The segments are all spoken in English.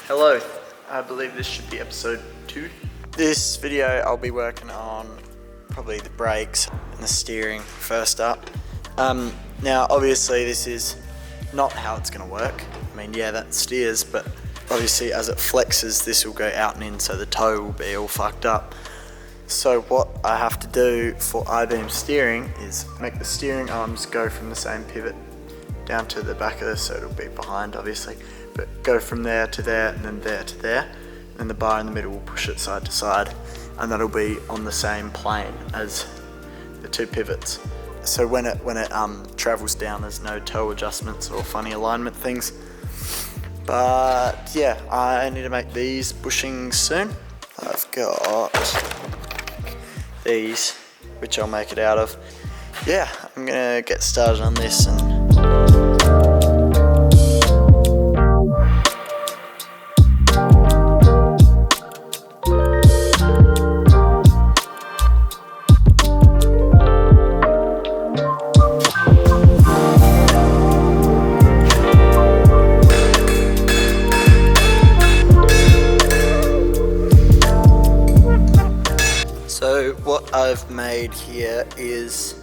Hello, I believe this should be episode 2. This video I'll be working on probably the brakes and the steering first up. Now obviously this is not how it's going to work. I mean, yeah, that steers, but obviously as it flexes this will go out and in, so the toe will be all fucked up. So what I have to do for I-beam steering is make the steering arms go from the same pivot down to the back of this, so it'll be behind obviously, but go from there to there and then there to there, and then the bar in the middle will push it side to side, and that'll be on the same plane as the two pivots. So when it travels down, there's no toe adjustments or funny alignment things. But yeah, I need to make these bushings soon. I've got these, which I'll make it out of. Yeah, I'm gonna get started on this and what I've made here is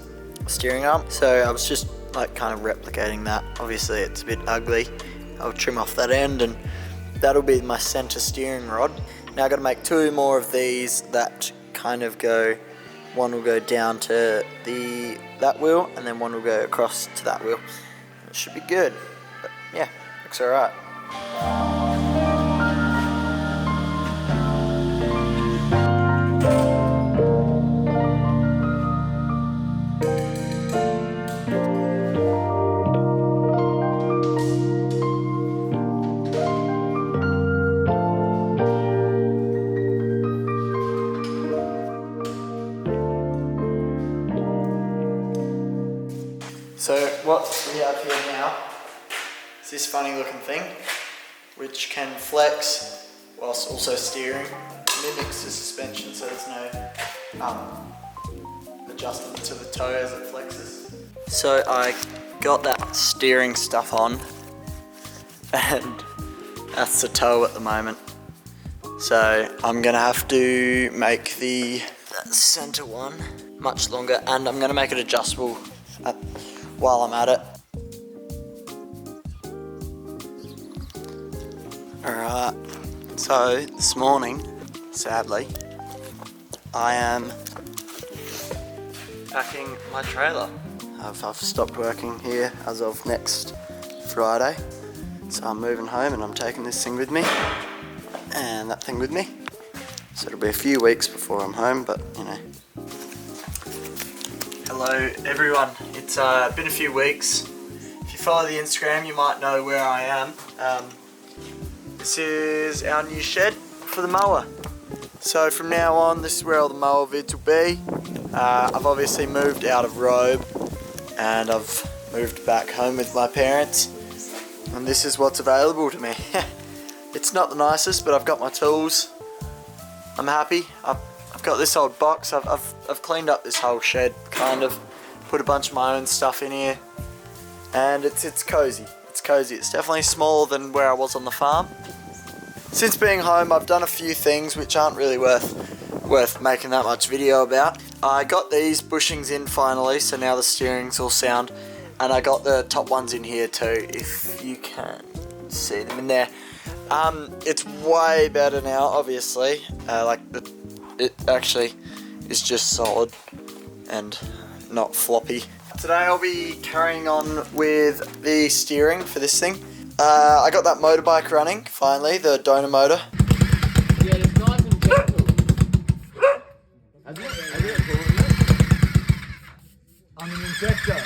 a steering arm. So I was just like kind of replicating that. Obviously it's a bit ugly. I'll trim off that end and that'll be my center steering rod. Now I've got to make 2 more of these that kind of go, one will go down to that wheel and then one will go across to that wheel. It should be good, but yeah, looks alright. So what we have here now is this funny looking thing which can flex whilst also steering. It mimics the suspension, so there's no adjustment to the toe as it flexes. So I got that steering stuff on and that's the toe at the moment. So I'm gonna have to make that center one much longer, and I'm gonna make it adjustable while I'm at it. Alright, so this morning, sadly, I am packing my trailer. I've stopped working here as of next Friday, so I'm moving home and I'm taking this thing with me and that thing with me. So it'll be a few weeks before I'm home, but you know. Hello everyone, it's been a few weeks. If you follow the Instagram you might know where I am. This is our new shed for the mower. So from now on this is where all the mower vids will be. I've obviously moved out of Robe and I've moved back home with my parents, and this is what's available to me. It's not the nicest, but I've got my tools. I'm happy. I've got this old box. I've cleaned up this whole shed, kind of put a bunch of my own stuff in here, and it's cozy. It's cozy. It's definitely smaller than where I was on the farm. Since being home, I've done a few things which aren't really worth making that much video about. I got these bushings in finally, so now the steering's all sound, and I got the top ones in here too, if you can see them in there. It's way better now, obviously. It actually is just solid and not floppy. Today I'll be carrying on with the steering for this thing. I got that motorbike running, finally, the donor motor. Yeah, it's nice and gentle. Have you got it? I'm an injector.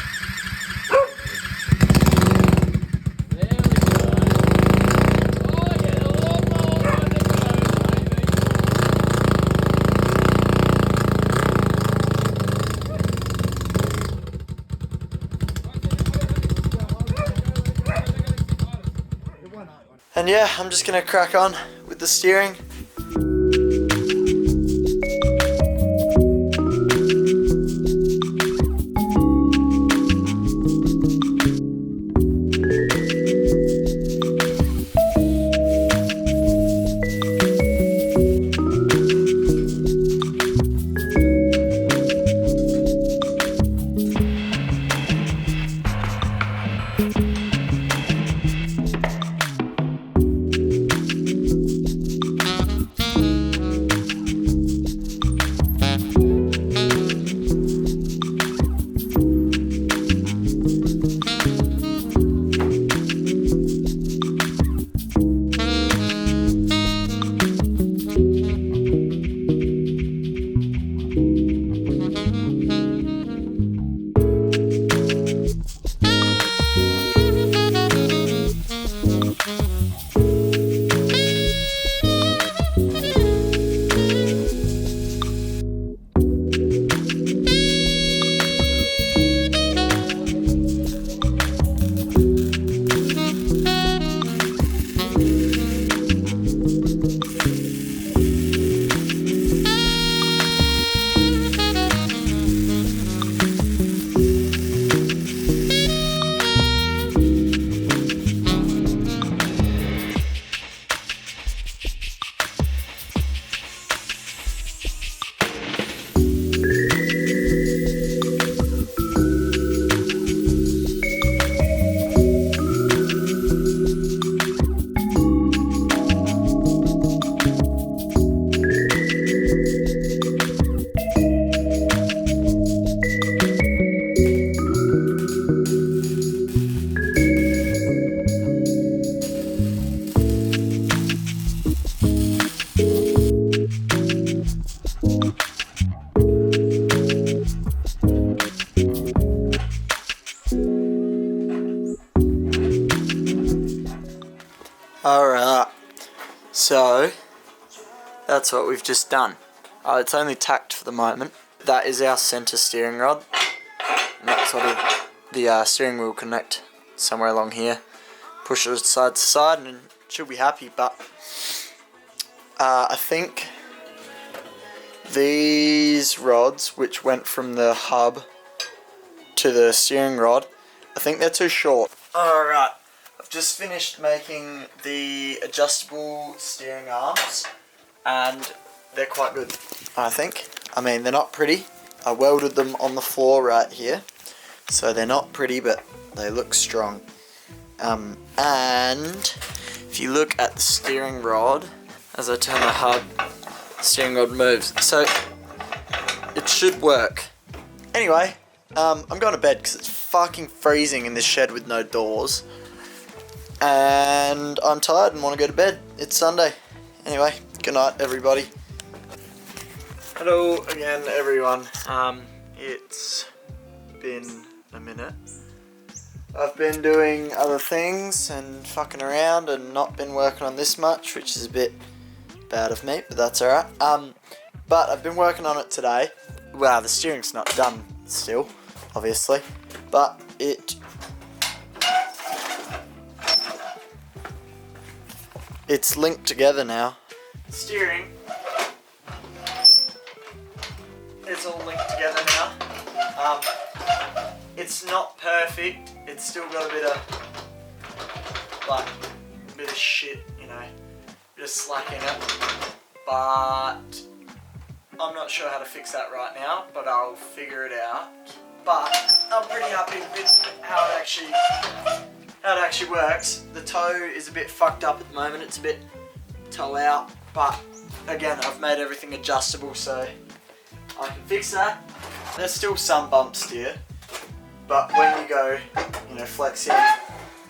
And yeah, I'm just gonna crack on with the steering. Alright, so that's what we've just done. It's only tacked for the moment. That is our centre steering rod. And that's sort of the steering wheel connect somewhere along here. Push it side to side and it should be happy, but I think these rods, which went from the hub to the steering rod, I think they're too short. Alright, I've just finished making the adjustable steering arms and they're quite good, I think. I mean, they're not pretty. I welded them on the floor right here, so they're not pretty, but they look strong. And if you look at the steering rod, as I turn the hub, the steering rod moves, so it should work. Anyway, I'm going to bed because it's fucking freezing in this shed with no doors, and I'm tired and want to go to bed. It's Sunday. Anyway, good night, everybody. Hello again, everyone. It's been a minute. I've been doing other things and fucking around and not been working on this much, which is a bit bad of me, but that's alright. But I've been working on it today. Well, the steering's not done still, obviously, but it's linked together now. Steering, it's all linked together now. It's not perfect. It's still got a bit of shit, you know, bit of slack in it. But I'm not sure how to fix that right now, but I'll figure it out. But I'm pretty happy with how it actually works. The toe is a bit fucked up at the moment. It's a bit toe out, but again, I've made everything adjustable, so I can fix that. There's still some bumps here, but when you go, you know, flex in,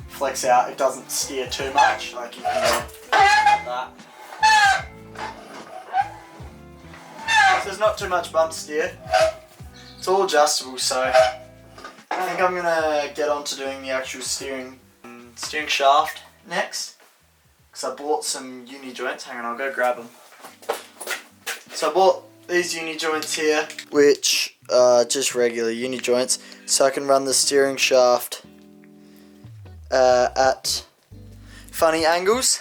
flex out, it doesn't steer too much. Like you can go like that. So there's not too much bump steer. It's all adjustable, so I think I'm gonna get on to doing the actual steering shaft next, because I bought some uni joints. Hang on, I'll go grab them. So I bought these uni joints here, which are just regular uni joints, so I can run the steering shaft at funny angles.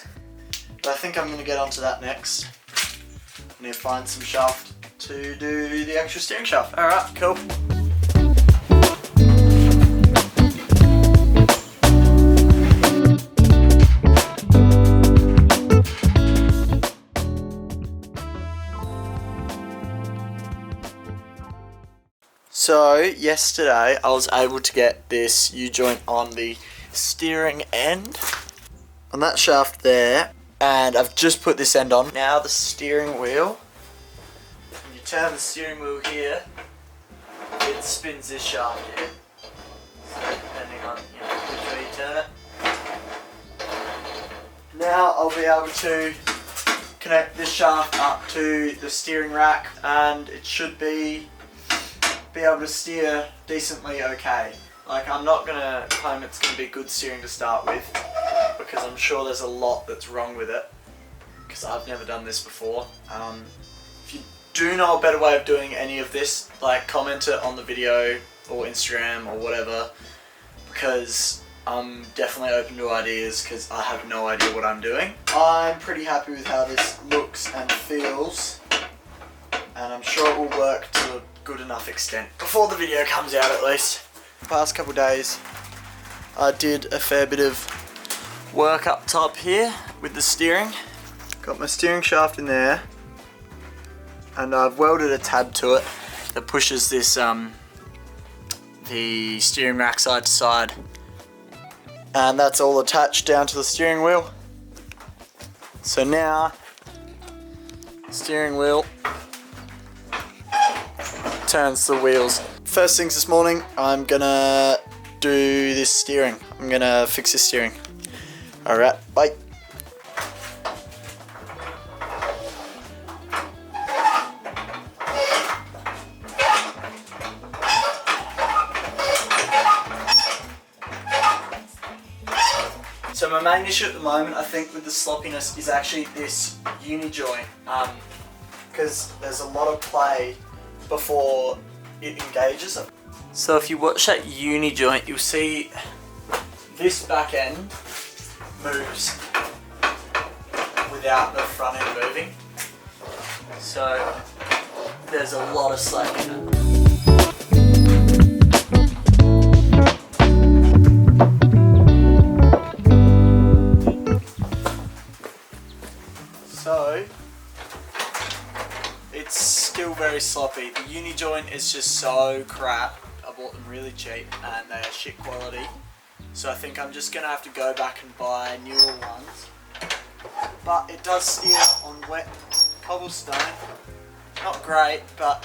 But I think I'm going to get onto that next. I need to find some shaft to do the actual steering shaft. Alright, cool. So yesterday I was able to get this U-joint on the steering end, on that shaft there, and I've just put this end on. Now the steering wheel, when you turn the steering wheel here, it spins this shaft here. So depending on, you know, which way you turn it. Now I'll be able to connect this shaft up to the steering rack, and it should be able to steer decently okay. Like, I'm not going to claim it's going to be good steering to start with, because I'm sure there's a lot that's wrong with it, because I've never done this before. If you do know a better way of doing any of this, like, comment it on the video or Instagram or whatever, because I'm definitely open to ideas, because I have no idea what I'm doing. I'm pretty happy with how this looks and feels, and I'm sure it will work to a good enough extent before the video comes out, at least. The past couple days I did a fair bit of work up top here with the steering. Got my steering shaft in there, and I've welded a tab to it that pushes this the steering rack side to side, and that's all attached down to the steering wheel. So now steering wheel turns the wheels. First things this morning, I'm gonna do this steering. I'm gonna fix this steering. Alright, bye. So my main issue at the moment, I think, with the sloppiness is actually this uni joint, because there's a lot of play before it engages it. So if you watch that uni joint, you'll see this back end moves without the front end moving. So there's a lot of slack in it. So it's still very sloppy. The uni joint is just so crap. I bought them really cheap and they are shit quality. So I think I'm just gonna have to go back and buy newer ones. But it does steer on wet cobblestone. Not great, but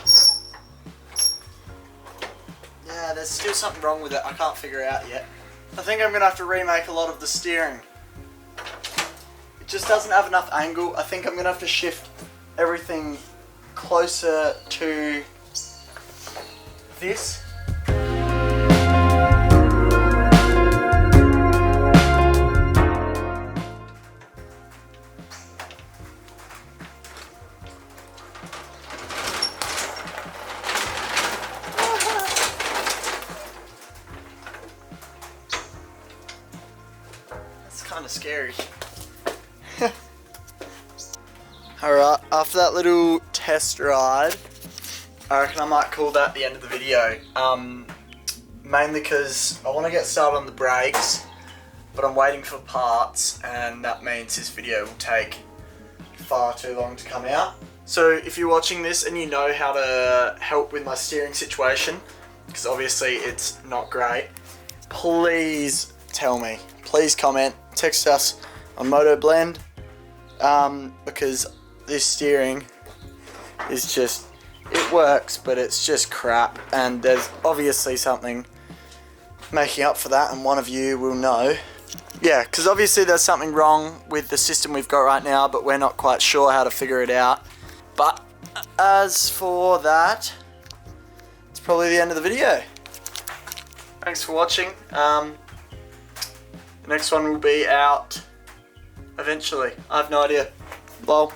yeah, there's still something wrong with it. I can't figure it out yet. I think I'm gonna have to remake a lot of the steering. It just doesn't have enough angle. I think I'm gonna have to shift everything closer to this. That's kind of scary. Alright, after that little test ride, I reckon I might call that the end of the video. Mainly because I want to get started on the brakes, but I'm waiting for parts, and that means this video will take far too long to come out. So if you're watching this and you know how to help with my steering situation, because obviously it's not great, please tell me. Please comment, text us on MotoBlend, because this steering is just, it works, but it's just crap, and there's obviously something making up for that, and one of you will know. Yeah, because obviously there's something wrong with the system we've got right now, but we're not quite sure how to figure it out. But as for that, it's probably the end of the video. Thanks for watching. The next one will be out eventually. I have no idea. Lol.